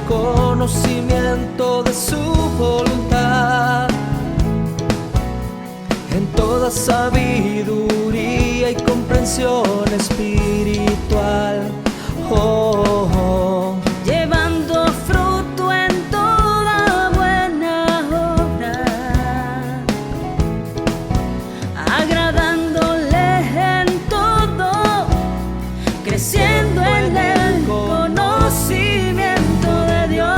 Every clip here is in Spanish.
conocimiento de su voluntad, en toda sabiduría y comprensión espiritual. Oh, oh. Llevando fruto en toda buena obra, agradándole en todo, creciendo en el conocimiento de Dios.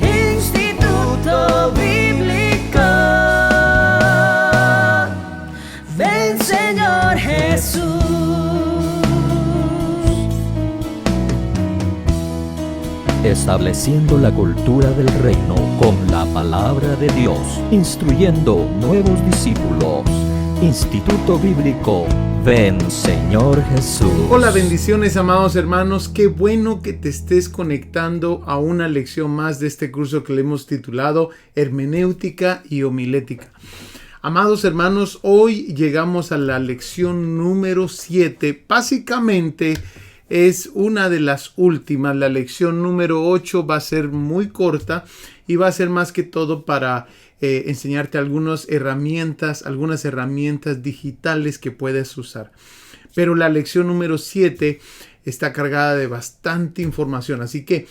Instituto Bíblico, ven Señor Jesús. Estableciendo la cultura del reino con la palabra de Dios, instruyendo nuevos discípulos. Instituto Bíblico, ven Señor Jesús. Hola, bendiciones, amados hermanos. Qué bueno que te estés conectando a una lección más de este curso que le hemos titulado Hermenéutica y Homilética. Amados hermanos, hoy llegamos a la lección número 7. Básicamente es una de las últimas. La lección número 8 va a ser muy corta y va a ser más que todo para enseñarte algunas herramientas digitales que puedes usar. Pero la lección número 7 está cargada de bastante información. Así que,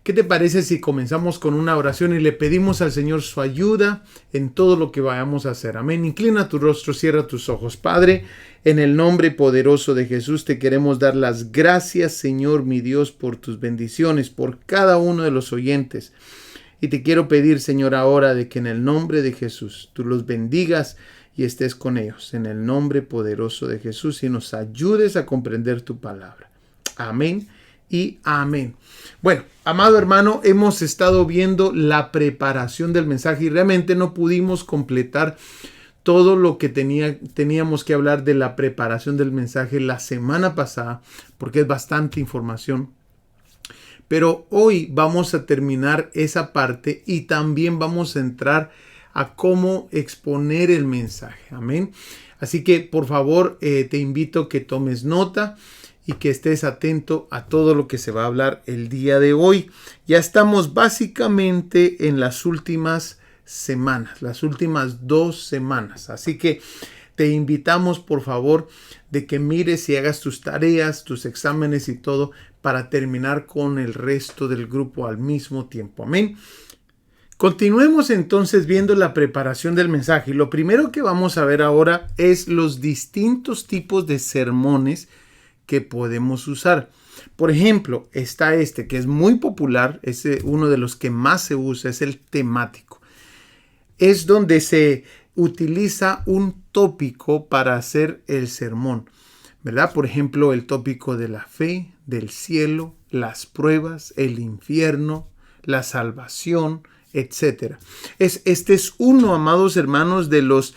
¿qué te parece si comenzamos con una oración y le pedimos al Señor su ayuda en todo lo que vayamos a hacer? Amén. Inclina tu rostro, cierra tus ojos. Padre, en el nombre poderoso de Jesús te queremos dar las gracias, Señor mi Dios, por tus bendiciones, por cada uno de los oyentes. Y te quiero pedir, Señor, ahora de que en el nombre de Jesús tú los bendigas y estés con ellos. En el nombre poderoso de Jesús y nos ayudes a comprender tu palabra. Amén y amén. Bueno, amado hermano, hemos estado viendo la preparación del mensaje y realmente no pudimos completar todo lo que teníamos que hablar de la preparación del mensaje la semana pasada, porque es bastante información. Pero hoy vamos a terminar esa parte y también vamos a entrar a cómo exponer el mensaje. Amén. Así que por favor te invito a que tomes nota y que estés atento a todo lo que se va a hablar el día de hoy. Ya estamos básicamente en las últimas semanas, las últimas 2 semanas. Así que te invitamos por favor de que mires y hagas tus tareas, tus exámenes y todo para terminar con el resto del grupo al mismo tiempo. Amén. Continuemos entonces viendo la preparación del mensaje. Lo primero que vamos a ver ahora es los distintos tipos de sermones que podemos usar. Por ejemplo, está este que es muy popular, es uno de los que más se usa, es el temático. Es donde se utiliza un tópico para hacer el sermón, ¿verdad? Por ejemplo, el tópico de la fe, del cielo, las pruebas, el infierno, la salvación, etc. Este es uno, amados hermanos, de los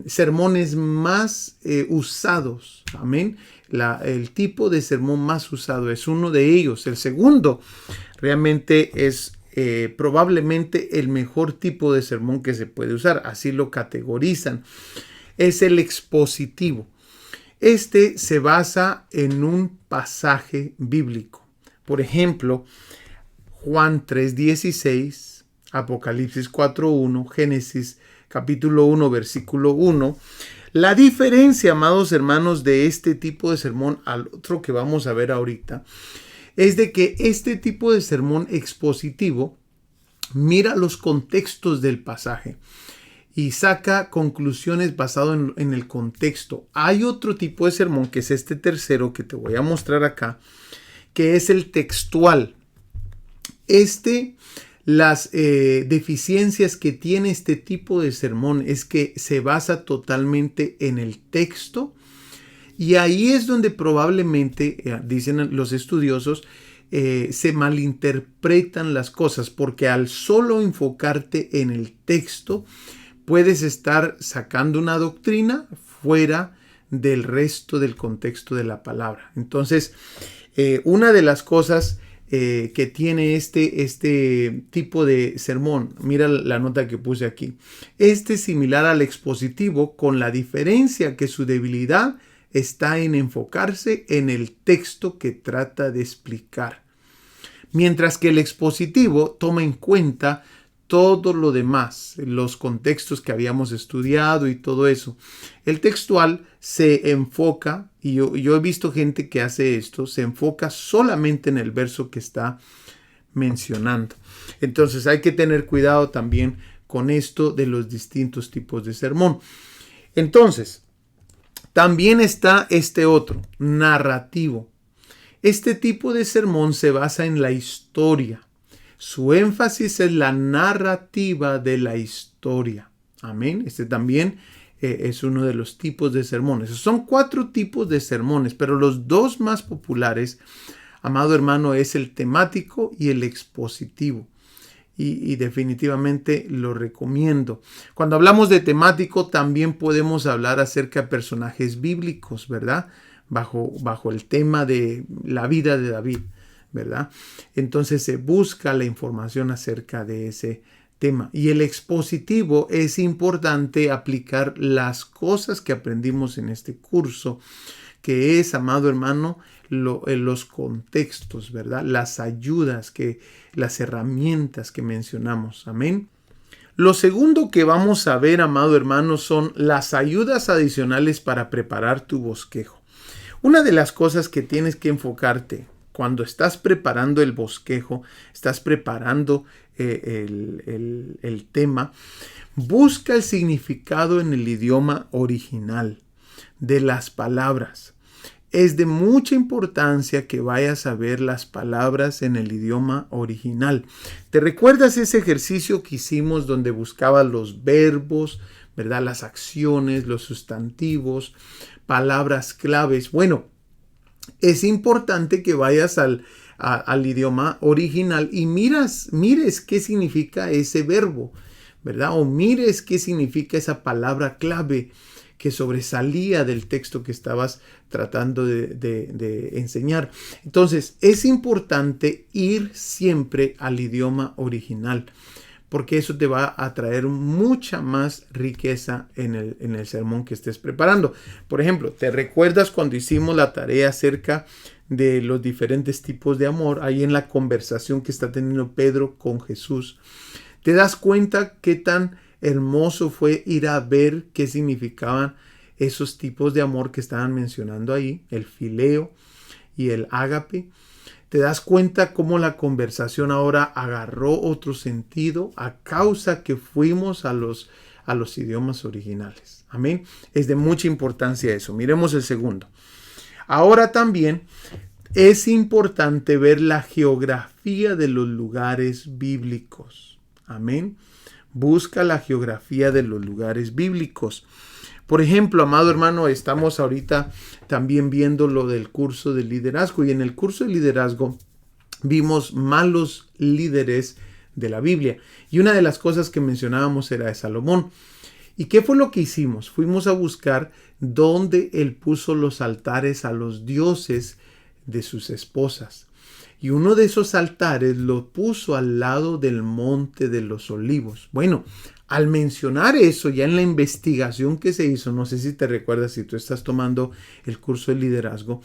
sermones más usados. Amén. El tipo de sermón más usado es uno de ellos. El segundo realmente es probablemente el mejor tipo de sermón que se puede usar. Así lo categorizan. Es el expositivo. Este se basa en un pasaje bíblico. Por ejemplo, Juan 3:16, Apocalipsis 4:1, Génesis capítulo 1, versículo 1. La diferencia, amados hermanos, de este tipo de sermón al otro que vamos a ver ahorita, es de que este tipo de sermón expositivo mira los contextos del pasaje y saca conclusiones basado en el contexto. Hay otro tipo de sermón, que es este tercero que te voy a mostrar acá, que es el textual. Las deficiencias que tiene este tipo de sermón es que se basa totalmente en el texto, y ahí es donde probablemente, dicen los estudiosos, se malinterpretan las cosas, porque al solo enfocarte en el texto puedes estar sacando una doctrina fuera del resto del contexto de la palabra. Entonces, una de las cosas que tiene este tipo de sermón, mira la nota que puse aquí, es similar al expositivo, con la diferencia que su debilidad está en enfocarse en el texto que trata de explicar. Mientras que el expositivo toma en cuenta todo lo demás, los contextos que habíamos estudiado y todo eso. El textual se enfoca, y yo he visto gente que hace esto, se enfoca solamente en el verso que está mencionando. Entonces hay que tener cuidado también con esto de los distintos tipos de sermón. Entonces, también está este otro, narrativo. Este tipo de sermón se basa en la historia. Su énfasis es la narrativa de la historia. Amén. Este también es uno de los tipos de sermones. Son 4 tipos de sermones, pero los 2 más populares, amado hermano, es el temático y el expositivo. Y definitivamente lo recomiendo. Cuando hablamos de temático, también podemos hablar acerca de personajes bíblicos, ¿verdad? Bajo el tema de la vida de David, ¿verdad? Entonces se busca la información acerca de ese tema. Y el expositivo es importante aplicar las cosas que aprendimos en este curso, que es, amado hermano, los contextos, ¿verdad? Las ayudas, las herramientas que mencionamos. Amén. Lo segundo que vamos a ver, amado hermano, son las ayudas adicionales para preparar tu bosquejo. Una de las cosas que tienes que enfocarte cuando estás preparando el bosquejo, estás preparando el tema, busca el significado en el idioma original de las palabras. Es de mucha importancia que vayas a ver las palabras en el idioma original. ¿Te recuerdas ese ejercicio que hicimos donde buscaba los verbos, ¿verdad? Las acciones, los sustantivos, palabras claves? Bueno, es importante que vayas al idioma original y mires qué significa ese verbo, ¿verdad? O mires qué significa esa palabra clave que sobresalía del texto que estabas tratando de enseñar. Entonces, es importante ir siempre al idioma original, porque eso te va a traer mucha más riqueza en el sermón que estés preparando. Por ejemplo, ¿te recuerdas cuando hicimos la tarea acerca de los diferentes tipos de amor? Ahí en la conversación que está teniendo Pedro con Jesús, ¿te das cuenta qué tan hermoso fue ir a ver qué significaban esos tipos de amor que estaban mencionando ahí, el fileo y el ágape? ¿Te das cuenta cómo la conversación ahora agarró otro sentido a causa que fuimos a los idiomas originales? Amén. Es de mucha importancia eso. Miremos el segundo. Ahora también es importante ver la geografía de los lugares bíblicos. Amén. Busca la geografía de los lugares bíblicos. Por ejemplo, amado hermano, estamos ahorita también viendo lo del curso de liderazgo, y en el curso de liderazgo vimos malos líderes de la Biblia, y una de las cosas que mencionábamos era de Salomón. ¿Y qué fue lo que hicimos? Fuimos a buscar dónde él puso los altares a los dioses de sus esposas. Y uno de esos altares lo puso al lado del Monte de los Olivos. Bueno, al mencionar eso, ya en la investigación que se hizo, no sé si te recuerdas, si tú estás tomando el curso de liderazgo,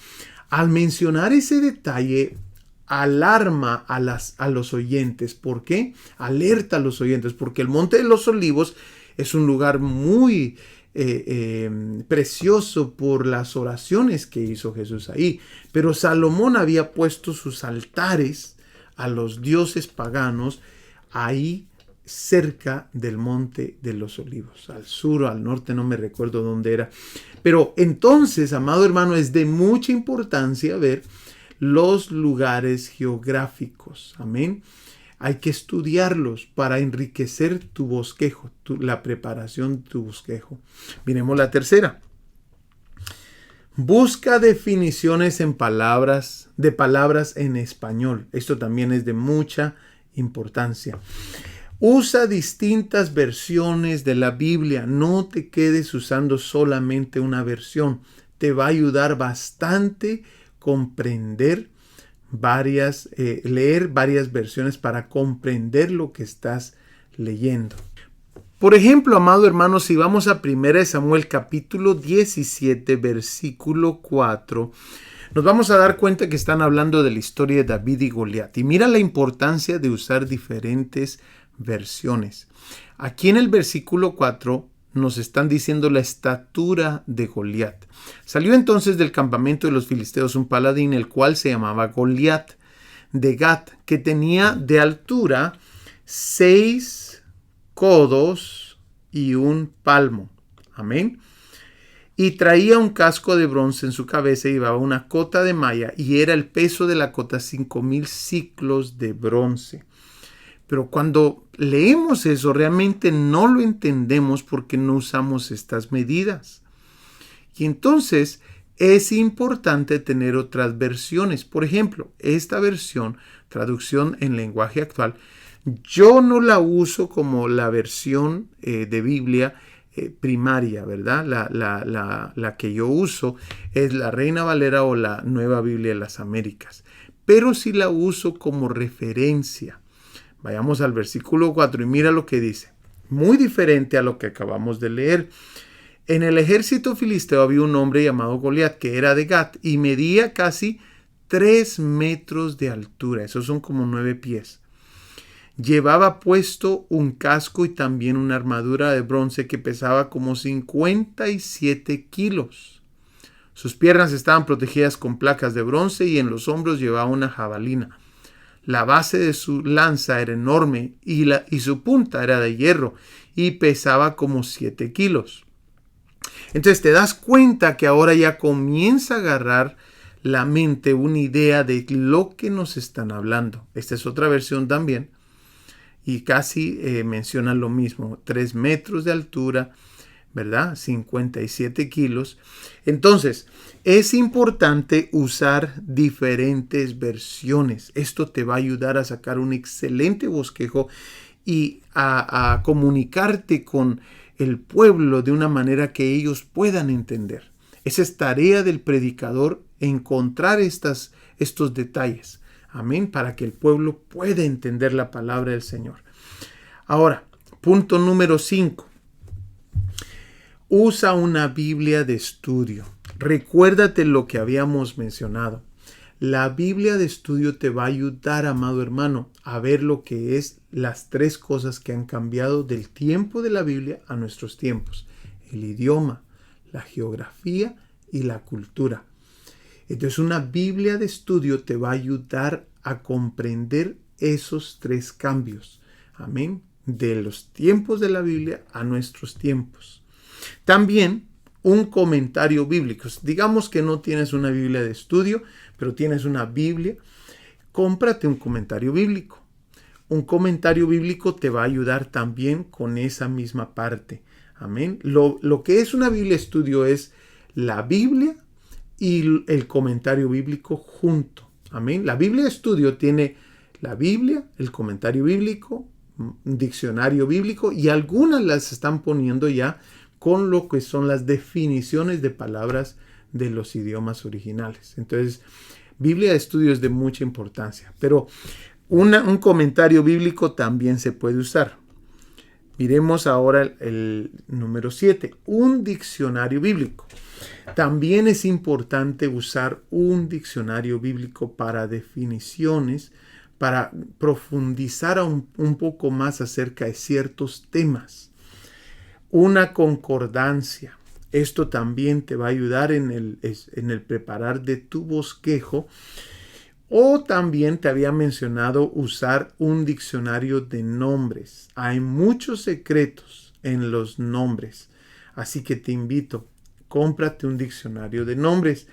al mencionar ese detalle, alarma a los oyentes. ¿Por qué? Alerta a los oyentes, porque el Monte de los Olivos es un lugar muy precioso por las oraciones que hizo Jesús ahí. Pero Salomón había puesto sus altares a los dioses paganos ahí cerca del Monte de los Olivos, al sur o al norte, no me recuerdo dónde era. Pero entonces, amado hermano, es de mucha importancia ver los lugares geográficos. Amén. Hay que estudiarlos para enriquecer tu bosquejo, la preparación de tu bosquejo. Miremos la tercera. Busca definiciones de palabras en español. Esto también es de mucha importancia. Usa distintas versiones de la Biblia. No te quedes usando solamente una versión. Te va a ayudar bastante comprender leer varias versiones para comprender lo que estás leyendo. Por ejemplo, amado hermano, si vamos a 1 Samuel capítulo 17, versículo 4, nos vamos a dar cuenta que están hablando de la historia de David y Goliat. Y mira la importancia de usar diferentes versiones. Aquí en el versículo 4 nos están diciendo la estatura de Goliat. Salió entonces del campamento de los filisteos un paladín, el cual se llamaba Goliat de Gat, que tenía de altura 6 codos y un palmo. Amén. Y traía un casco de bronce en su cabeza y llevaba una cota de malla, y era el peso de la cota 5,000 siclos de bronce. Pero cuando leemos eso, realmente no lo entendemos porque no usamos estas medidas. Y entonces es importante tener otras versiones. Por ejemplo, esta versión, traducción en lenguaje actual, yo no la uso como la versión de Biblia primaria, ¿verdad? La que yo uso es la Reina Valera o la Nueva Biblia de las Américas. Pero sí la uso como referencia. Vayamos al versículo 4 y mira lo que dice. Muy diferente a lo que acabamos de leer. En el ejército filisteo había un hombre llamado Goliat, que era de Gat y medía casi 3 metros de altura. Esos son como 9 pies. Llevaba puesto un casco y también una armadura de bronce que pesaba como 57 kilos. Sus piernas estaban protegidas con placas de bronce y en los hombros llevaba una jabalina. La base de su lanza era enorme y su punta era de hierro y pesaba como 7 kilos. Entonces te das cuenta que ahora ya comienza a agarrar la mente una idea de lo que nos están hablando. Esta es otra versión también y casi menciona lo mismo. 3 metros de altura, ¿verdad? 57 kilos. Entonces, es importante usar diferentes versiones. Esto te va a ayudar a sacar un excelente bosquejo y a comunicarte con el pueblo de una manera que ellos puedan entender. Esa es tarea del predicador, encontrar estos detalles. Amén, para que el pueblo pueda entender la palabra del Señor. Ahora, punto número 5. Usa una Biblia de estudio. Recuérdate lo que habíamos mencionado. La Biblia de estudio te va a ayudar, amado hermano, a ver lo que es las 3 cosas que han cambiado del tiempo de la Biblia a nuestros tiempos. El idioma, la geografía y la cultura. Entonces una Biblia de estudio te va a ayudar a comprender esos 3 cambios. Amén. De los tiempos de la Biblia a nuestros tiempos. También un comentario bíblico. Digamos que no tienes una Biblia de estudio, pero tienes una Biblia. Cómprate un comentario bíblico. Un comentario bíblico te va a ayudar también con esa misma parte. Amén. Lo que es una Biblia de estudio es la Biblia y el comentario bíblico junto. Amén. La Biblia de estudio tiene la Biblia, el comentario bíblico, un diccionario bíblico y algunas las están poniendo ya con lo que son las definiciones de palabras de los idiomas originales. Entonces, Biblia de estudio es de mucha importancia, pero un comentario bíblico también se puede usar. Miremos ahora el número 7, un diccionario bíblico. También es importante usar un diccionario bíblico para definiciones, para profundizar un poco más acerca de ciertos temas. Una concordancia. Esto también te va a ayudar en el preparar de tu bosquejo. O también te había mencionado usar un diccionario de nombres. Hay muchos secretos en los nombres. Así que te invito, cómprate un diccionario de nombres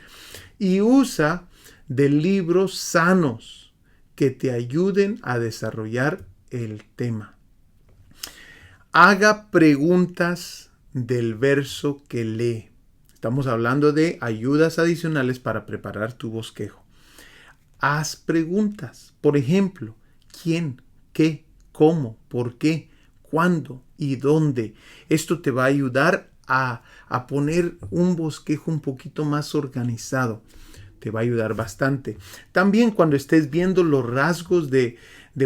y usa de libros sanos que te ayuden a desarrollar el tema. Haga preguntas del verso que lee. Estamos hablando de ayudas adicionales para preparar tu bosquejo. Haz preguntas. Por ejemplo, ¿quién? ¿Qué? ¿Cómo? ¿Por qué? ¿Cuándo? ¿Y dónde? Esto te va a ayudar a poner un bosquejo un poquito más organizado. Te va a ayudar bastante. También cuando estés viendo los rasgos de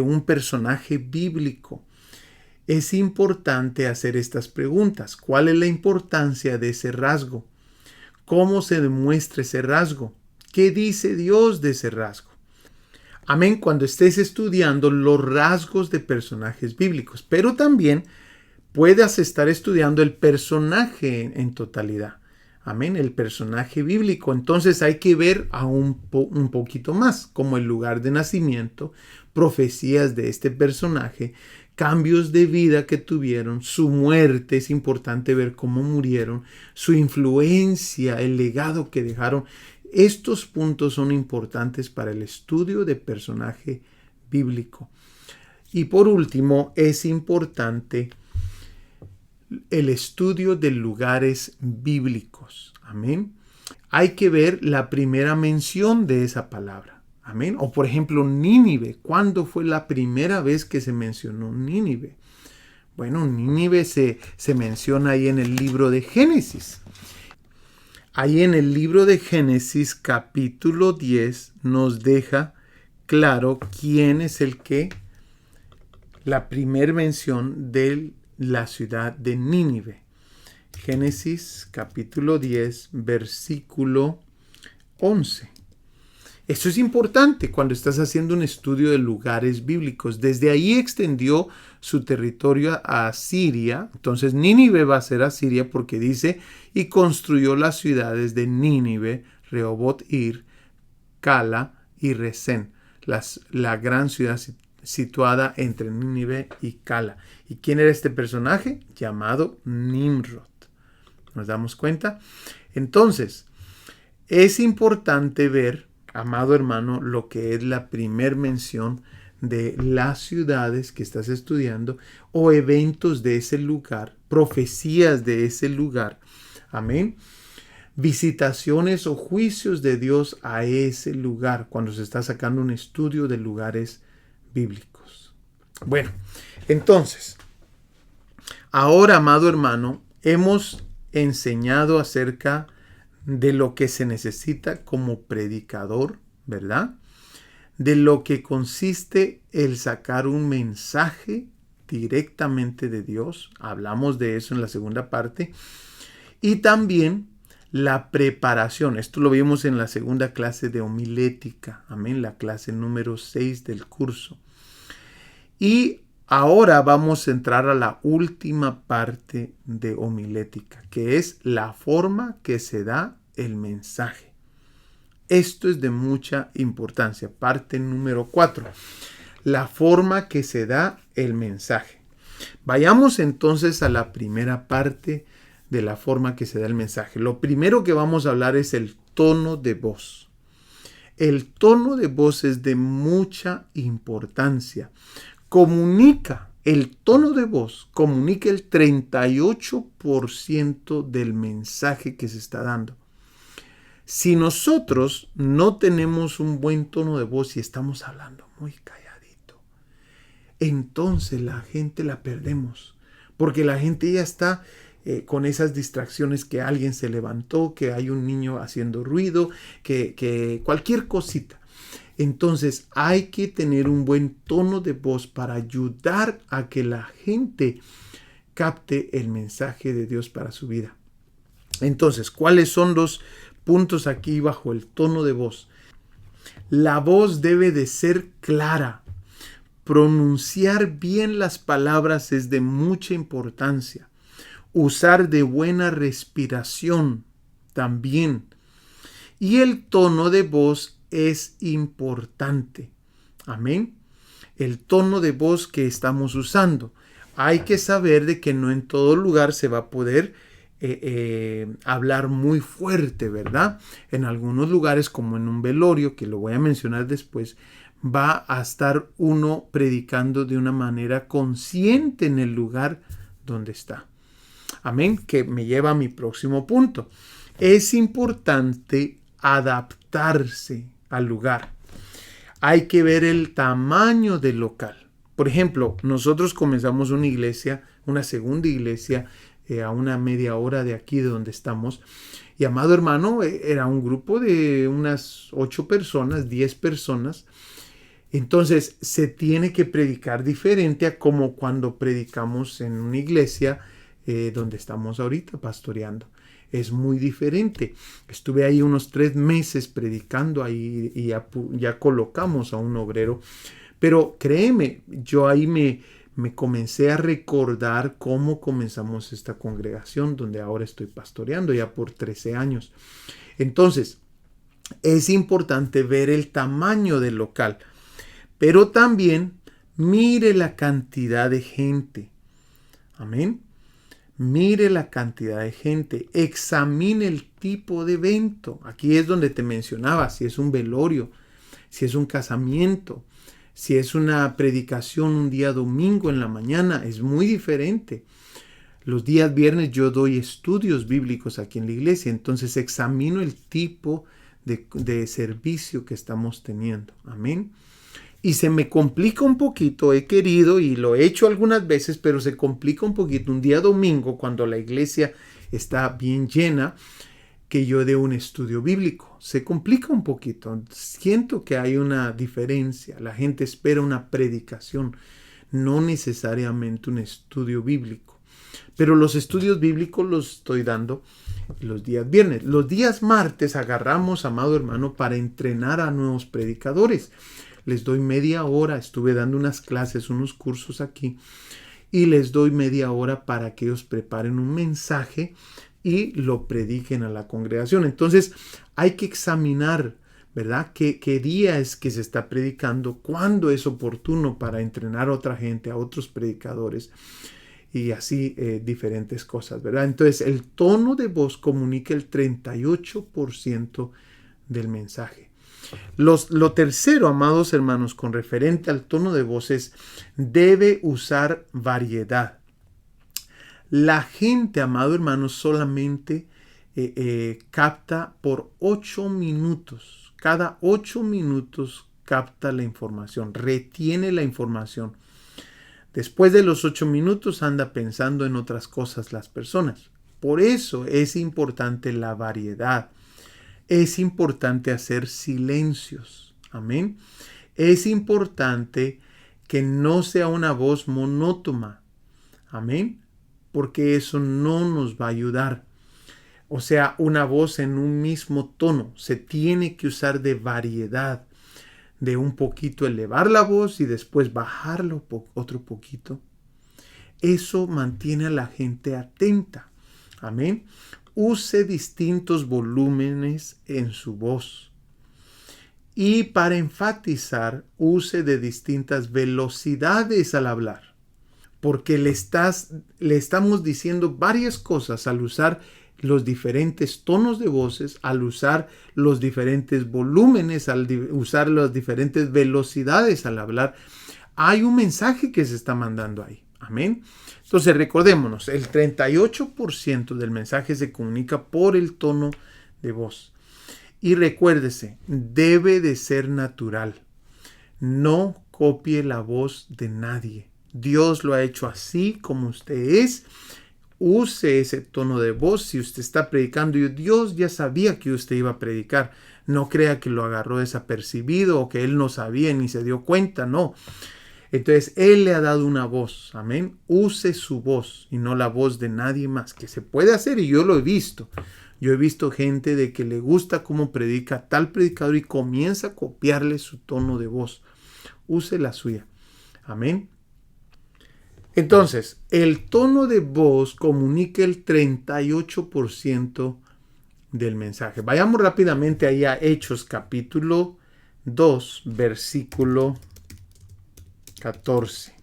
un personaje bíblico, Es importante hacer estas preguntas. ¿Cuál es la importancia de ese rasgo? ¿Cómo se demuestra ese rasgo? ¿Qué dice Dios de ese rasgo? Amén, cuando estés estudiando los rasgos de personajes bíblicos, pero también puedas estar estudiando el personaje en totalidad. Amén, el personaje bíblico. Entonces hay que ver un poquito más, como el lugar de nacimiento, profecías de este personaje, cambios de vida que tuvieron, su muerte, es importante ver cómo murieron, su influencia, el legado que dejaron. Estos puntos son importantes para el estudio de personaje bíblico. Y por último, es importante el estudio de lugares bíblicos. Amén. Hay que ver la primera mención de esa palabra. Amén. O por ejemplo, Nínive. ¿Cuándo fue la primera vez que se mencionó Nínive? Bueno, Nínive se menciona ahí en el libro de Génesis. Ahí en el libro de Génesis capítulo 10 nos deja claro quién es la primer mención de la ciudad de Nínive. Génesis capítulo 10 versículo 11. Eso es importante cuando estás haciendo un estudio de lugares bíblicos. Desde ahí extendió su territorio a Asiria. Entonces Nínive va a ser Asiria porque dice, y construyó las ciudades de Nínive, Rehoboth-ir, Cala y Resén, la gran ciudad situada entre Nínive y Cala. ¿Y quién era este personaje? Llamado Nimrod. ¿Nos damos cuenta? Entonces, es importante ver, amado hermano, lo que es la primer mención de las ciudades que estás estudiando o eventos de ese lugar, profecías de ese lugar. Amén. Visitaciones o juicios de Dios a ese lugar cuando se está sacando un estudio de lugares bíblicos. Bueno, entonces, ahora, amado hermano, hemos enseñado acerca de lo que se necesita como predicador, ¿verdad? De lo que consiste el sacar un mensaje directamente de Dios. Hablamos de eso en la segunda parte. Y también la preparación. Esto lo vimos en la segunda clase de homilética. Amén, la clase número 6 del curso. Y ahora vamos a entrar a la última parte de homilética, que es la forma que se da el mensaje. Esto es de mucha importancia. Parte número 4. La forma que se da el mensaje. Vayamos entonces a la primera parte de la forma que se da el mensaje. Lo primero que vamos a hablar es el tono de voz. El tono de voz es de mucha importancia. El tono de voz comunica el 38% del mensaje que se está dando. Si nosotros no tenemos un buen tono de voz y estamos hablando muy calladito, entonces la gente la perdemos. Porque la gente ya está con esas distracciones, que alguien se levantó, que hay un niño haciendo ruido, que cualquier cosita. Entonces hay que tener un buen tono de voz para ayudar a que la gente capte el mensaje de Dios para su vida. Entonces, ¿cuáles son los puntos aquí bajo el tono de voz? La voz debe de ser clara. Pronunciar bien las palabras es de mucha importancia. Usar de buena respiración también. Y el tono de voz es importante. Amén. El tono de voz que estamos usando. Hay que saber de que no en todo lugar se va a poder hablar muy fuerte, ¿verdad? En algunos lugares, como en un velorio, que lo voy a mencionar después, va a estar uno predicando de una manera consciente en el lugar donde está. Amén, que me lleva a mi próximo punto. Es importante adaptarse al lugar. Hay que ver el tamaño del local. Por ejemplo, nosotros comenzamos una iglesia, una segunda iglesia, a una media hora de aquí de donde estamos. Y amado hermano, era un grupo de unas 8 personas, 10 personas. Entonces se tiene que predicar diferente a como cuando predicamos en una iglesia donde estamos ahorita pastoreando. Es muy diferente. Estuve ahí unos 3 meses predicando ahí y ya colocamos a un obrero. Pero créeme, yo ahí me comencé a recordar cómo comenzamos esta congregación donde ahora estoy pastoreando ya por 13 años. Entonces, es importante ver el tamaño del local, pero también mire la cantidad de gente. Amén. Mire la cantidad de gente, examine el tipo de evento. Aquí es donde te mencionaba, si es un velorio, si es un casamiento, si es una predicación un día domingo en la mañana, es muy diferente. Los días viernes yo doy estudios bíblicos aquí en la iglesia, entonces examino el tipo de servicio que estamos teniendo. Amén. Y se me complica un poquito, he querido y lo he hecho algunas veces, pero se complica un poquito un día domingo cuando la iglesia está bien llena, que yo dé un estudio bíblico. Se complica un poquito. Siento que hay una diferencia. La gente espera una predicación, no necesariamente un estudio bíblico. Pero los estudios bíblicos los estoy dando los días viernes. Los días martes agarramos, amado hermano, para entrenar a nuevos predicadores. Les doy media hora, estuve dando unas clases, unos cursos aquí, y les doy media hora para que ellos preparen un mensaje y lo prediquen a la congregación. Entonces hay que examinar, ¿verdad? ¿Qué día es que se está predicando? ¿Cuándo es oportuno para entrenar a otra gente, a otros predicadores? Y así diferentes cosas, ¿verdad? Entonces el tono de voz comunica el 38% del mensaje. Lo tercero, amados hermanos, con referente al tono de voz es, debe usar variedad. La gente, amado hermano, solamente capta por 8 minutos. Cada 8 minutos capta la información, retiene la información. Después de los 8 minutos anda pensando en otras cosas las personas. Por eso es importante la variedad. Es importante hacer silencios. Amén. Es importante que no sea una voz monótona. Amén. Porque eso no nos va a ayudar. O sea, una voz en un mismo tono. Se tiene que usar de variedad. De un poquito elevar la voz y después bajarlo otro poquito. Eso mantiene a la gente atenta. Amén. Use distintos volúmenes en su voz. Y para enfatizar, use de distintas velocidades al hablar. Porque le estamos diciendo varias cosas al usar los diferentes tonos de voces, al usar los diferentes volúmenes, al usar las diferentes velocidades al hablar. Hay un mensaje que se está mandando ahí. Amén. Entonces recordémonos, el 38% del mensaje se comunica por el tono de voz. Y recuérdese, debe de ser natural. No copie la voz de nadie. Dios lo ha hecho así como usted es. Use ese tono de voz. Si usted está predicando y Dios ya sabía que usted iba a predicar, no crea que lo agarró desapercibido o que Él no sabía ni se dio cuenta, no. Entonces, Él le ha dado una voz, amén. Use su voz y no la voz de nadie más, que se puede hacer y yo lo he visto. Yo he visto gente de que le gusta cómo predica tal predicador y comienza a copiarle su tono de voz. Use la suya, amén. Entonces, el tono de voz comunica el 38% del mensaje. Vayamos rápidamente ahí a Hechos capítulo 2, versículo 14.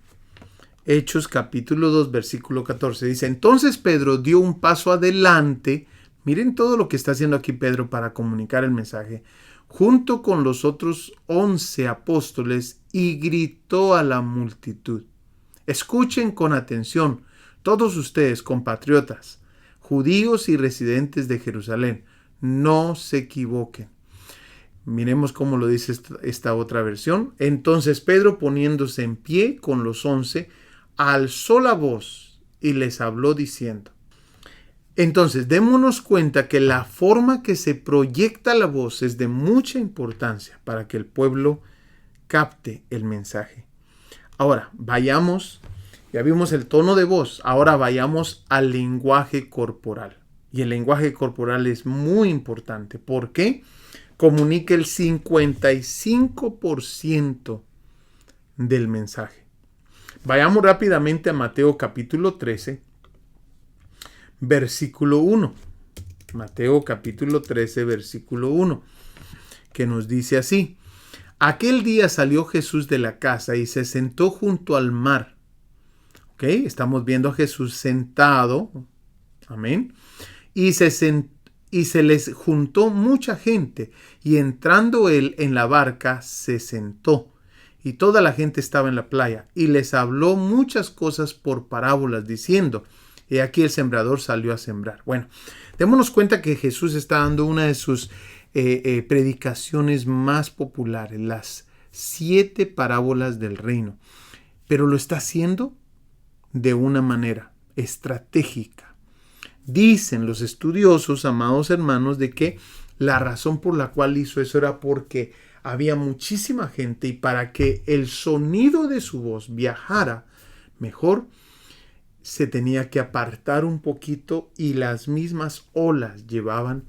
Hechos capítulo 2, versículo 14. Dice, entonces Pedro dio un paso adelante. Miren todo lo que está haciendo aquí Pedro para comunicar el mensaje. Junto con los otros 11 apóstoles y gritó a la multitud. Escuchen con atención, todos ustedes, compatriotas, judíos y residentes de Jerusalén, no se equivoquen. Miremos cómo lo dice esta otra versión. Entonces Pedro, poniéndose en pie con los 11, alzó la voz y les habló diciendo. Entonces, démonos cuenta que la forma que se proyecta la voz es de mucha importancia para que el pueblo capte el mensaje. Ahora, vayamos, ya vimos el tono de voz, ahora vayamos al lenguaje corporal. Y el lenguaje corporal es muy importante. ¿Por qué? Comunica el 55% del mensaje. Vayamos rápidamente a Mateo capítulo 13, versículo 1. Mateo capítulo 13, versículo 1, que nos dice así: aquel día salió Jesús de la casa y se sentó junto al mar. ¿Ok? Estamos viendo a Jesús sentado. Amén. Y se les juntó mucha gente, y entrando él en la barca se sentó, y toda la gente estaba en la playa, y les habló muchas cosas por parábolas, diciendo: he aquí el sembrador salió a sembrar. Bueno, démonos cuenta que Jesús está dando una de sus predicaciones más populares, las 7 parábolas del reino, pero lo está haciendo de una manera estratégica. Dicen los estudiosos, amados hermanos, de que la razón por la cual hizo eso era porque había muchísima gente, y para que el sonido de su voz viajara mejor, se tenía que apartar un poquito, y las mismas olas llevaban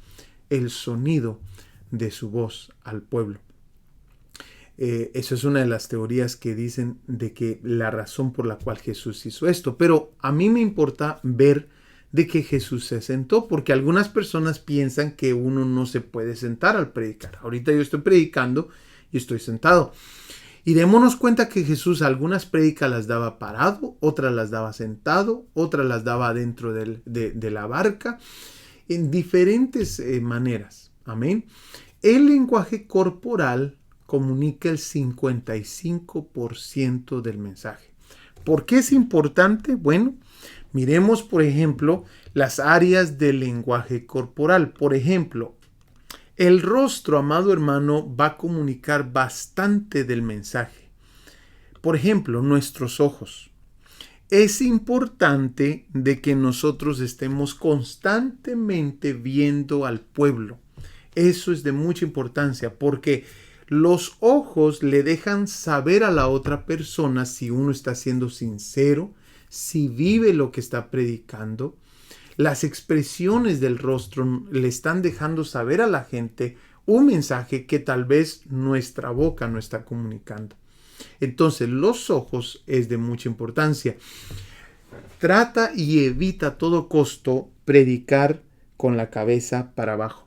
el sonido de su voz al pueblo. Eso es una de las teorías que dicen de que la razón por la cual Jesús hizo esto. Pero a mí me importa ver de que Jesús se sentó, porque algunas personas piensan que uno no se puede sentar al predicar. Ahorita yo estoy predicando y estoy sentado. Y démonos cuenta que Jesús algunas prédicas las daba parado, otras las daba sentado, otras las daba dentro de la barca, en diferentes maneras. Amén. El lenguaje corporal comunica el 55% del mensaje. ¿Por qué es importante? Bueno, miremos, por ejemplo, las áreas del lenguaje corporal. Por ejemplo, el rostro, amado hermano, va a comunicar bastante del mensaje. Por ejemplo, nuestros ojos. Es importante de que nosotros estemos constantemente viendo al pueblo. Eso es de mucha importancia, porque los ojos le dejan saber a la otra persona si uno está siendo sincero, si vive lo que está predicando. Las expresiones del rostro le están dejando saber a la gente un mensaje que tal vez nuestra boca no está comunicando. Entonces, los ojos es de mucha importancia. Trata y evita a todo costo predicar con la cabeza para abajo.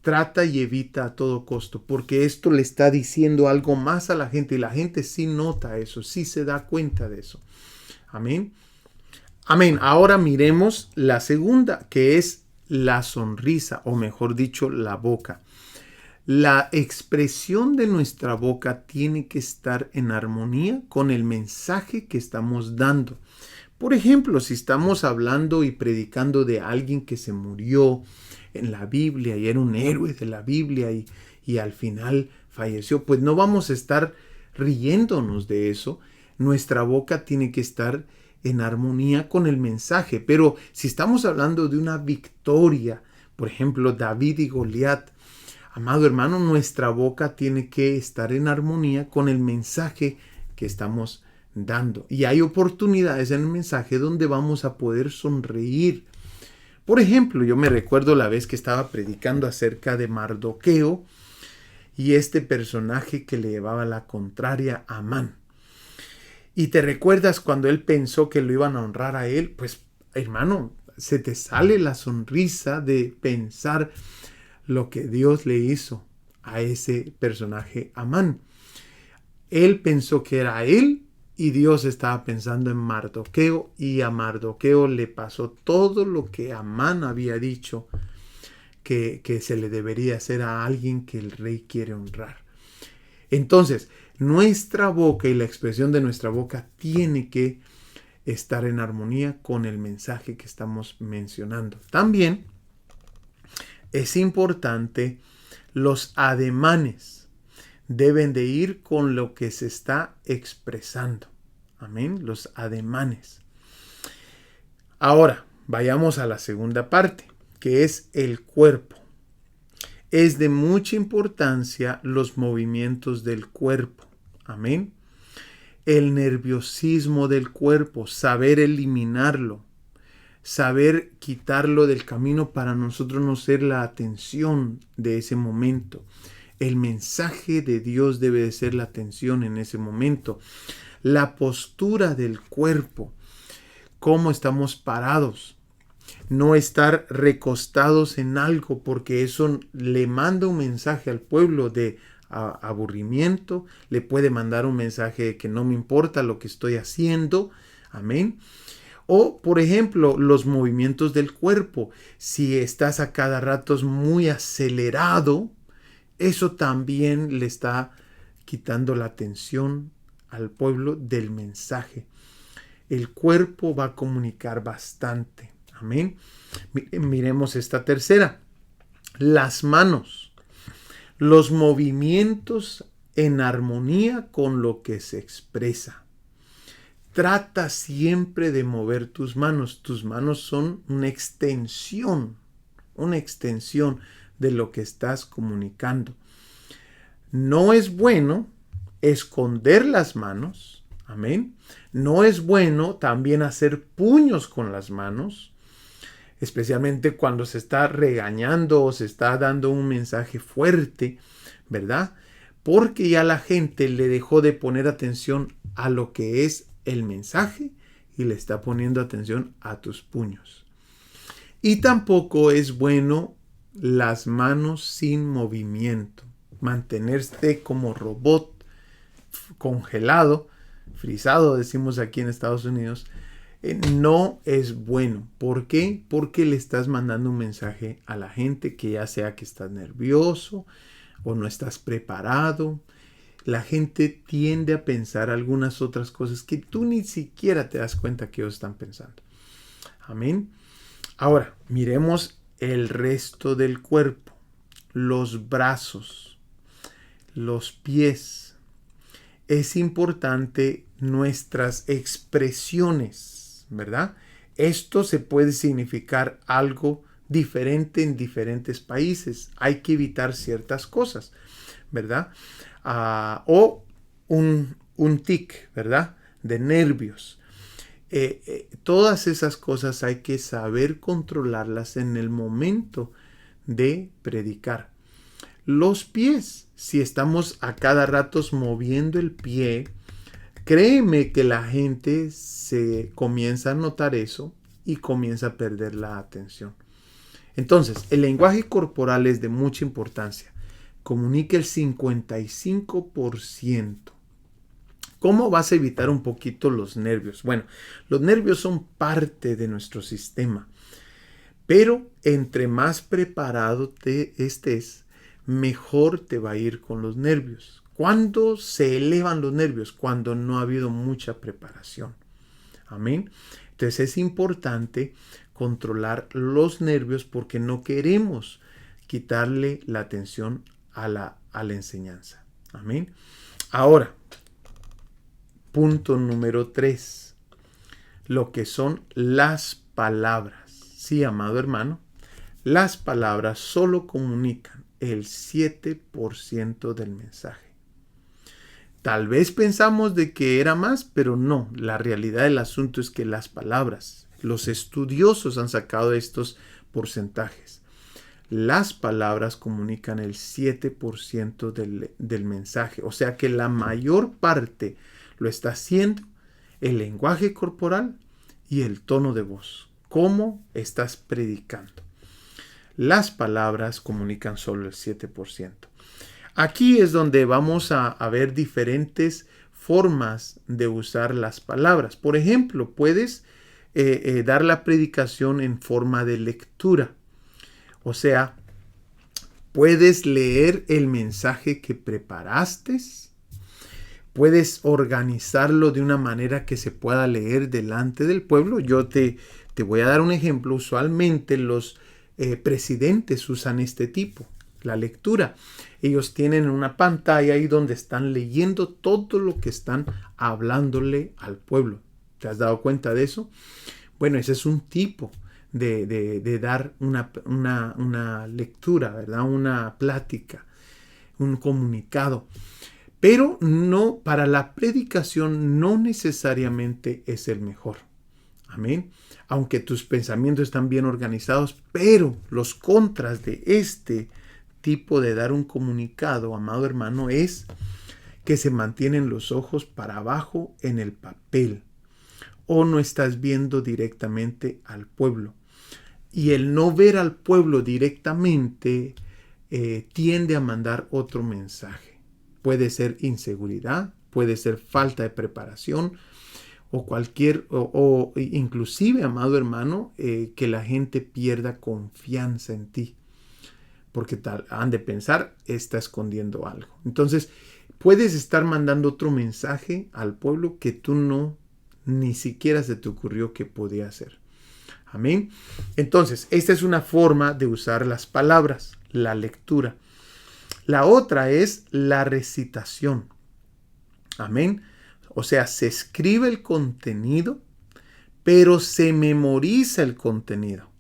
Trata y evita a todo costo, porque esto le está diciendo algo más a la gente, y la gente sí nota eso, sí se da cuenta de eso. Amén. Amén. Ahora miremos la segunda, que es la sonrisa, o mejor dicho, la boca. La expresión de nuestra boca tiene que estar en armonía con el mensaje que estamos dando. Por ejemplo, si estamos hablando y predicando de alguien que se murió en la Biblia y era un héroe de la Biblia y al final falleció, pues no vamos a estar riéndonos de eso. Nuestra boca tiene que estar en armonía con el mensaje. Pero si estamos hablando de una victoria, por ejemplo, David y Goliat, amado hermano, nuestra boca tiene que estar en armonía con el mensaje que estamos dando. Y hay oportunidades en el mensaje donde vamos a poder sonreír. Por ejemplo, yo me recuerdo la vez que estaba predicando acerca de Mardoqueo y este personaje que le llevaba la contraria a Amán. Y te recuerdas cuando él pensó que lo iban a honrar a él, pues hermano, se te sale la sonrisa de pensar lo que Dios le hizo a ese personaje Amán. Él pensó que era él, y Dios estaba pensando en Mardoqueo, y a Mardoqueo le pasó todo lo que Amán había dicho que se le debería hacer a alguien que el rey quiere honrar. Entonces, nuestra boca y la expresión de nuestra boca tiene que estar en armonía con el mensaje que estamos mencionando. También es importante, los ademanes deben de ir con lo que se está expresando. Amén. Los ademanes. Ahora, vayamos a la segunda parte, que es el cuerpo. Es de mucha importancia los movimientos del cuerpo. Amén. El nerviosismo del cuerpo, saber eliminarlo, saber quitarlo del camino para nosotros no ser la atención de ese momento. El mensaje de Dios debe de ser la atención en ese momento. La postura del cuerpo, cómo estamos parados. No estar recostados en algo, porque eso le manda un mensaje al pueblo de aburrimiento, le puede mandar un mensaje de que no me importa lo que estoy haciendo. Amén. O, por ejemplo, los movimientos del cuerpo. Si estás a cada rato muy acelerado, eso también le está quitando la atención al pueblo del mensaje. El cuerpo va a comunicar bastante. Amén. Miremos esta tercera. Las manos. Los movimientos en armonía con lo que se expresa. Trata siempre de mover tus manos. Tus manos son una extensión de lo que estás comunicando. No es bueno esconder las manos. Amén. No es bueno también hacer puños con las manos, especialmente cuando se está regañando o se está dando un mensaje fuerte, ¿verdad? Porque ya la gente le dejó de poner atención a lo que es el mensaje y le está poniendo atención a tus puños. Y tampoco es bueno las manos sin movimiento, mantenerse como robot, congelado, frisado, decimos aquí en Estados Unidos. No es bueno. ¿Por qué? Porque le estás mandando un mensaje a la gente, que ya sea que estás nervioso o no estás preparado. La gente tiende a pensar algunas otras cosas que tú ni siquiera te das cuenta que ellos están pensando. Amén. Ahora, miremos el resto del cuerpo. Los brazos, los pies. Es importante nuestras expresiones, ¿verdad? Esto se puede significar algo diferente en diferentes países. Hay que evitar ciertas cosas, ¿verdad? O un tic, ¿verdad? De nervios. Todas esas cosas hay que saber controlarlas en el momento de predicar. Los pies, si estamos a cada rato moviendo el pie, créeme que la gente se comienza a notar eso y comienza a perder la atención. Entonces, el lenguaje corporal es de mucha importancia. Comunica el 55%. ¿Cómo vas a evitar un poquito los nervios? Bueno, los nervios son parte de nuestro sistema, pero entre más preparado te estés, mejor te va a ir con los nervios. ¿Cuándo se elevan los nervios? Cuando no ha habido mucha preparación. Amén. Entonces es importante controlar los nervios porque no queremos quitarle la atención a la enseñanza. Amén. Ahora, punto número 3. Lo que son las palabras. Sí, amado hermano, las palabras solo comunican el 7% del mensaje. Tal vez pensamos de que era más, pero no. La realidad del asunto es que las palabras, los estudiosos han sacado estos porcentajes. Las palabras comunican el 7% del mensaje. O sea que la mayor parte lo está haciendo el lenguaje corporal y el tono de voz. ¿Cómo estás predicando? Las palabras comunican solo el 7%. Aquí es donde vamos a ver diferentes formas de usar las palabras. Por ejemplo, puedes dar la predicación en forma de lectura. O sea, puedes leer el mensaje que preparaste. Puedes organizarlo de una manera que se pueda leer delante del pueblo. Yo te voy a dar un ejemplo. Usualmente los presidentes usan este tipo, la lectura. Ellos tienen una pantalla ahí donde están leyendo todo lo que están hablándole al pueblo. ¿Te has dado cuenta de eso? Bueno, ese es un tipo de dar una lectura, ¿verdad? Una plática, un comunicado. Pero no, para la predicación no necesariamente es el mejor. Amén. Aunque tus pensamientos están bien organizados, pero los contras de este tipo de dar un comunicado, amado hermano, es que se mantienen los ojos para abajo en el papel o no estás viendo directamente al pueblo. Y el no ver al pueblo directamente tiende a mandar otro mensaje. Puede ser inseguridad, puede ser falta de preparación o inclusive, amado hermano, que la gente pierda confianza en ti. Porque han de pensar, está escondiendo algo. Entonces, puedes estar mandando otro mensaje al pueblo que tú ni siquiera se te ocurrió que podía hacer. Amén. Entonces, esta es una forma de usar las palabras, la lectura. La otra es la recitación. Amén. O sea, se escribe el contenido, pero se memoriza el contenido.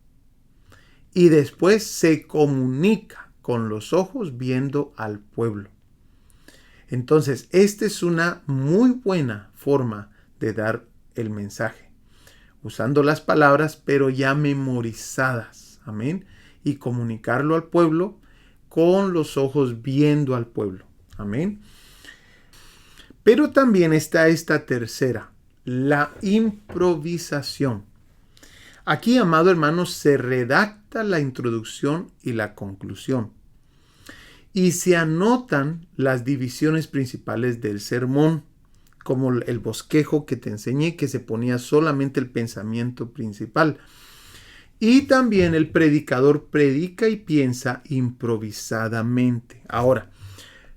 Y después se comunica con los ojos viendo al pueblo. Entonces, esta es una muy buena forma de dar el mensaje, usando las palabras, pero ya memorizadas. Amén. Y comunicarlo al pueblo con los ojos viendo al pueblo. Amén. Pero también está esta tercera, la improvisación. Aquí, amado hermano, se redacta la introducción y la conclusión. Y se anotan las divisiones principales del sermón, como el bosquejo que te enseñé, que se ponía solamente el pensamiento principal. Y también el predicador predica y piensa improvisadamente. Ahora,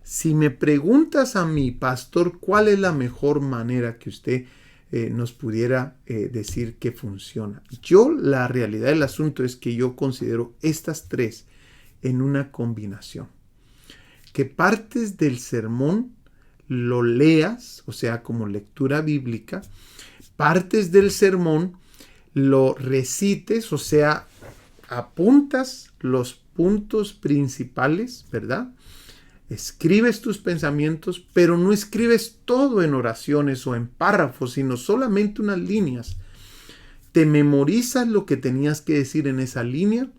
si me preguntas a mí, pastor, ¿cuál es la mejor manera que usted nos pudiera decir que funciona? La realidad del asunto es que yo considero estas tres en una combinación. Que partes del sermón lo leas, o sea, como lectura bíblica, partes del sermón lo recites, o sea, apuntas los puntos principales, ¿verdad? Escribes tus pensamientos, pero no escribes todo en oraciones o en párrafos, sino solamente unas líneas. Te memorizas lo que tenías que decir en esa línea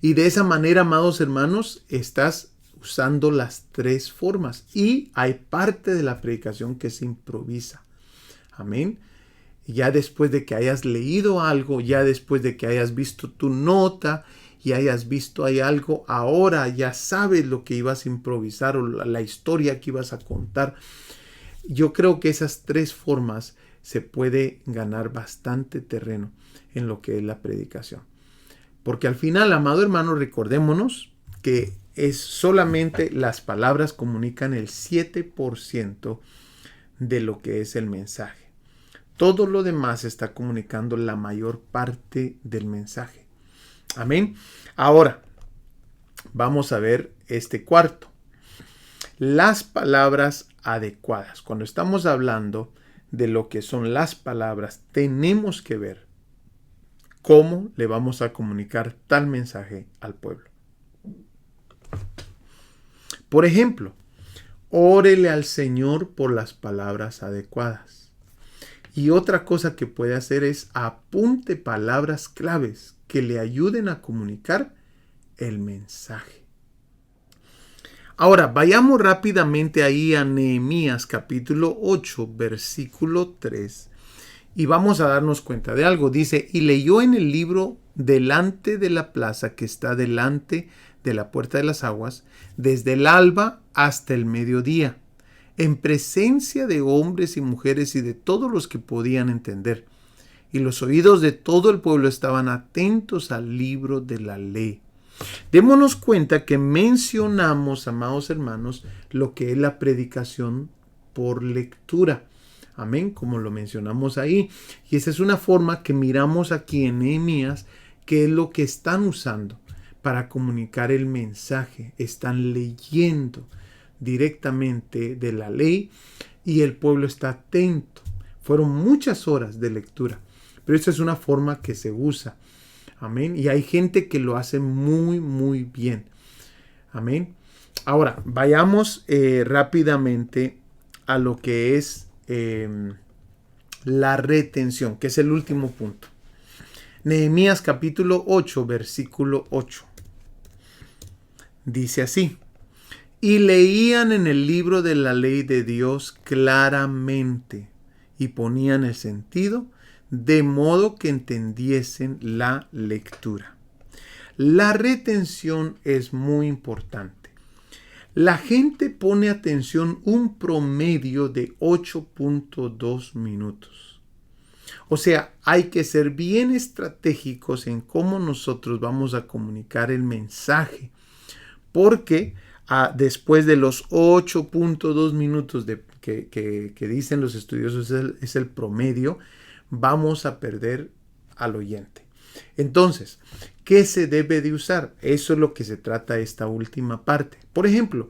y de esa manera, amados hermanos, estás usando las tres formas. Y hay parte de la predicación que se improvisa. Amén. Ya después de que hayas leído algo, ya después de que hayas visto tu nota y hayas visto ahí algo, ahora ya sabes lo que ibas a improvisar o la historia que ibas a contar. Yo creo que esas tres formas se puede ganar bastante terreno en lo que es la predicación. Porque al final, amado hermano, recordémonos que es solamente las palabras comunican el 7% de lo que es el mensaje. Todo lo demás está comunicando la mayor parte del mensaje. Amén. Ahora, vamos a ver este cuarto. Las palabras adecuadas. Cuando estamos hablando de lo que son las palabras, tenemos que ver cómo le vamos a comunicar tal mensaje al pueblo. Por ejemplo, órele al Señor por las palabras adecuadas. Y otra cosa que puede hacer es apunte palabras claves que le ayuden a comunicar el mensaje. Ahora, vayamos rápidamente ahí a Nehemías capítulo 8, versículo 3. Y vamos a darnos cuenta de algo. Dice, y leyó en el libro delante de la plaza que está delante de la puerta de las aguas, desde el alba hasta el mediodía, en presencia de hombres y mujeres y de todos los que podían entender. Y los oídos de todo el pueblo estaban atentos al libro de la ley. Démonos cuenta que mencionamos, amados hermanos, lo que es la predicación por lectura. Amén, como lo mencionamos ahí. Y esa es una forma que miramos aquí en Nehemías, que es lo que están usando para comunicar el mensaje. Están leyendo directamente de la ley y el pueblo está atento. Fueron muchas horas de lectura. pero esta es una forma que se usa. Amén. Y hay gente que lo hace muy, muy bien. Amén. Ahora, vayamos rápidamente a lo que es la retención, que es el último punto. Nehemías capítulo 8, versículo 8. Dice así: y leían en el libro de la ley de Dios claramente y ponían el sentido de modo que entendiesen la lectura. La retención es muy importante. La gente pone atención un promedio de 8.2 minutos. O sea, hay que ser bien estratégicos en cómo nosotros vamos a comunicar el mensaje, porque después de los 8.2 minutos que dicen los estudiosos es el promedio, vamos a perder al oyente. Entonces, ¿qué se debe de usar? Eso es lo que se trata esta última parte. Por ejemplo,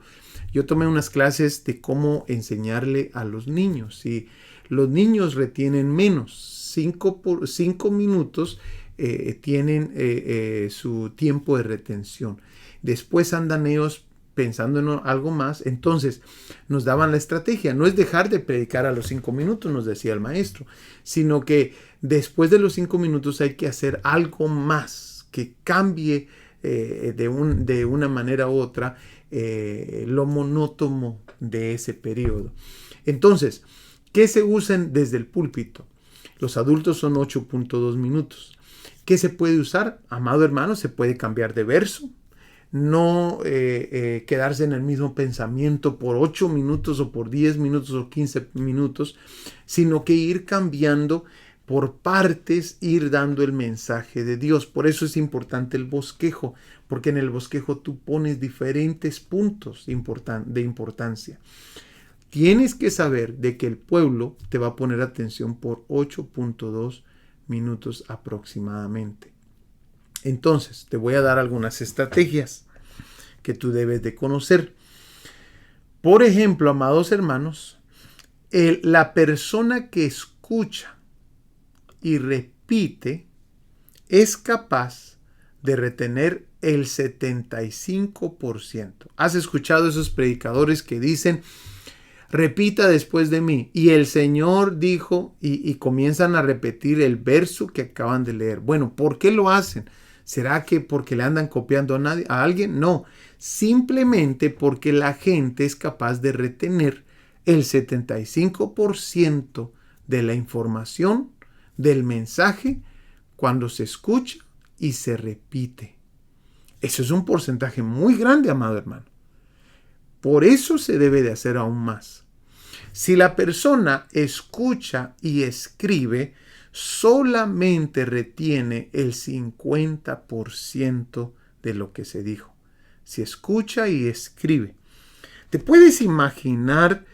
yo tomé unas clases de cómo enseñarle a los niños. Si los niños retienen menos, 5 minutos tienen su tiempo de retención. Después andan ellos pensando en algo más. Entonces nos daban la estrategia. No es dejar de predicar a los 5 minutos, nos decía el maestro, sino que después de los 5 minutos hay que hacer algo más que cambie de una manera u otra lo monótono de ese periodo. Entonces, ¿qué se usan desde el púlpito? Los adultos son 8.2 minutos. ¿Qué se puede usar? Amado hermano, se puede cambiar de verso. No quedarse en el mismo pensamiento por 8 minutos o por 10 minutos o 15 minutos, sino que ir cambiando por partes, ir dando el mensaje de Dios. Por eso es importante el bosquejo, porque en el bosquejo tú pones diferentes puntos de importancia. Tienes que saber de que el pueblo te va a poner atención por 8.2 minutos aproximadamente. Entonces, te voy a dar algunas estrategias que tú debes de conocer. Por ejemplo, amados hermanos, la persona que escucha y repite es capaz de retener el 75%. ¿Has escuchado esos predicadores que dicen: repita después de mí? Y el Señor dijo, y comienzan a repetir el verso que acaban de leer. Bueno, ¿por qué lo hacen? ¿Será que porque le andan copiando a alguien? No, simplemente porque la gente es capaz de retener el 75% de la información del mensaje cuando se escucha y se repite. Eso es un porcentaje muy grande, amado hermano. Por eso se debe de hacer aún más. Si la persona escucha y escribe, solamente retiene el 50% de lo que se dijo. Si escucha y escribe. ¿Te puedes imaginar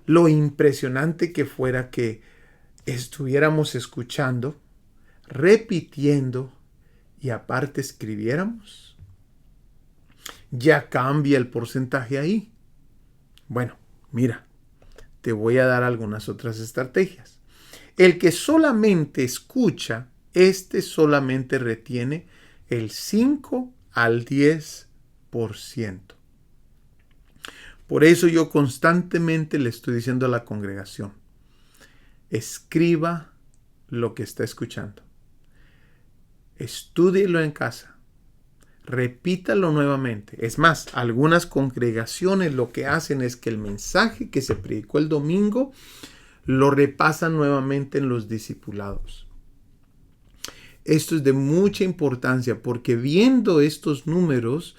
lo impresionante que fuera que estuviéramos escuchando, repitiendo y aparte escribiéramos? Ya cambia el porcentaje ahí. Bueno, mira, te voy a dar algunas otras estrategias. El que solamente escucha, solamente retiene el 5 al 10%. Por eso yo constantemente le estoy diciendo a la congregación: escriba lo que está escuchando. Estúdielo en casa. Repítalo nuevamente. Es más, algunas congregaciones lo que hacen es que el mensaje que se predicó el domingo lo repasan nuevamente en los discipulados. Esto es de mucha importancia porque viendo estos números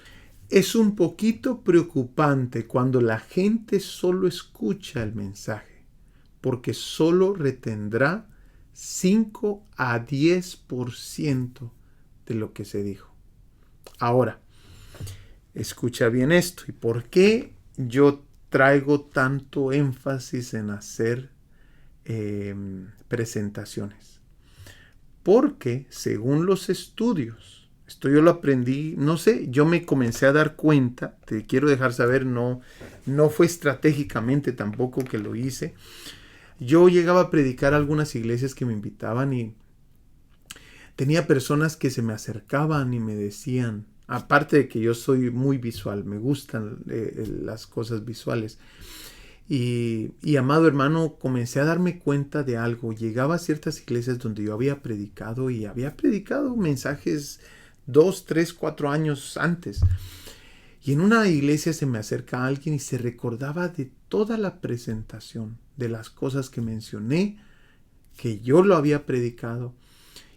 es un poquito preocupante cuando la gente solo escucha el mensaje, porque solo retendrá 5 a 10% de lo que se dijo. Ahora, escucha bien esto. ¿Y por qué yo traigo tanto énfasis en hacer presentaciones? Porque según los estudios, esto yo lo aprendí, no sé, yo me comencé a dar cuenta, te quiero dejar saber, no fue estratégicamente tampoco que lo hice. Yo llegaba a predicar a algunas iglesias que me invitaban y Tenía personas que se me acercaban y me decían, aparte de que yo soy muy visual, me gustan las cosas visuales. Y amado hermano, comencé a darme cuenta de algo. Llegaba a ciertas iglesias donde yo había predicado y había predicado mensajes 2, 3, 4 años antes. Y en una iglesia se me acerca alguien y se recordaba de toda la presentación, de las cosas que mencioné, que yo lo había predicado.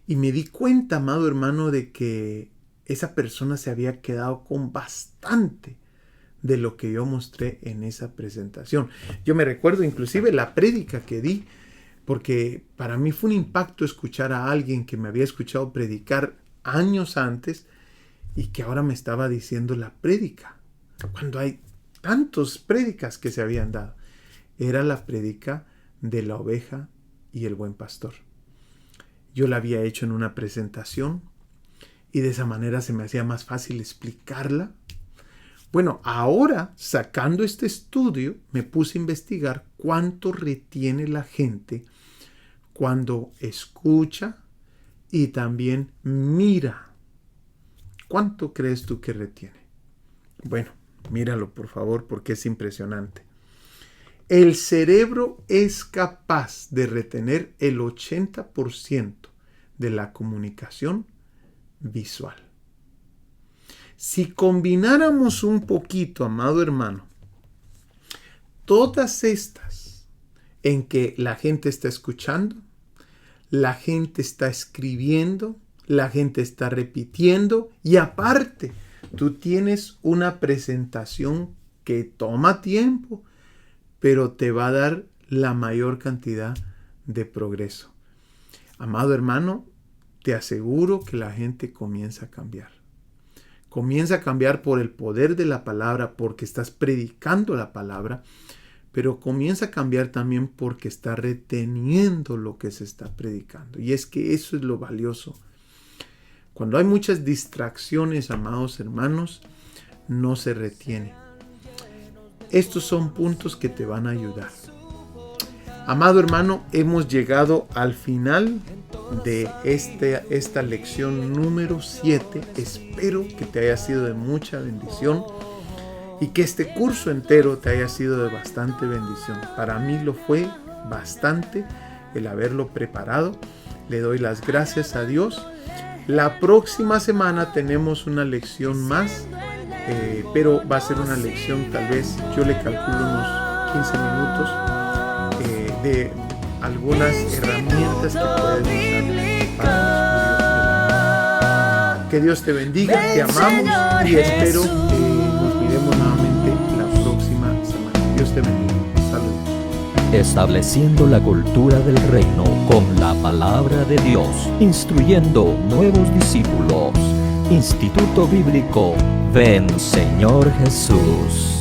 Y me di cuenta, amado hermano, de que esa persona se había quedado con bastante de lo que yo mostré en esa presentación. Yo me recuerdo inclusive la prédica que di, porque para mí fue un impacto escuchar a alguien que me había escuchado predicar años antes y que ahora me estaba diciendo la prédica, cuando hay tantas prédicas que se habían dado. Era la prédica de la oveja y el buen pastor. Yo la había hecho en una presentación y de esa manera se me hacía más fácil explicarla. Bueno, ahora, sacando este estudio, me puse a investigar cuánto retiene la gente cuando escucha y también mira. ¿Cuánto crees tú que retiene? Bueno, míralo por favor porque es impresionante. El cerebro es capaz de retener el 80% de la comunicación visual. Si combináramos un poquito, amado hermano, todas estas en que la gente está escuchando, la gente está escribiendo, la gente está repitiendo y aparte tú tienes una presentación que toma tiempo, pero te va a dar la mayor cantidad de progreso. Amado hermano, te aseguro que la gente comienza a cambiar. Comienza a cambiar por el poder de la palabra, porque estás predicando la palabra, pero comienza a cambiar también porque está reteniendo lo que se está predicando. Y es que eso es lo valioso. Cuando hay muchas distracciones, amados hermanos, no se retiene. Estos son puntos que te van a ayudar. Amado hermano, hemos llegado al final de esta lección número 7. Espero que te haya sido de mucha bendición y que este curso entero te haya sido de bastante bendición. Para mí lo fue bastante el haberlo preparado. Le doy las gracias a Dios. La próxima semana tenemos una lección más, pero va a ser una lección, tal vez yo le calculo unos 15 minutos de algunas herramientas que puedes usar para el estudio. Que Dios te bendiga, te amamos y espero que nos miremos nuevamente la próxima semana. Dios te bendiga. Saludos. Estableciendo la cultura del reino con la palabra de Dios, instruyendo nuevos discípulos. Instituto Bíblico Ven Señor Jesús.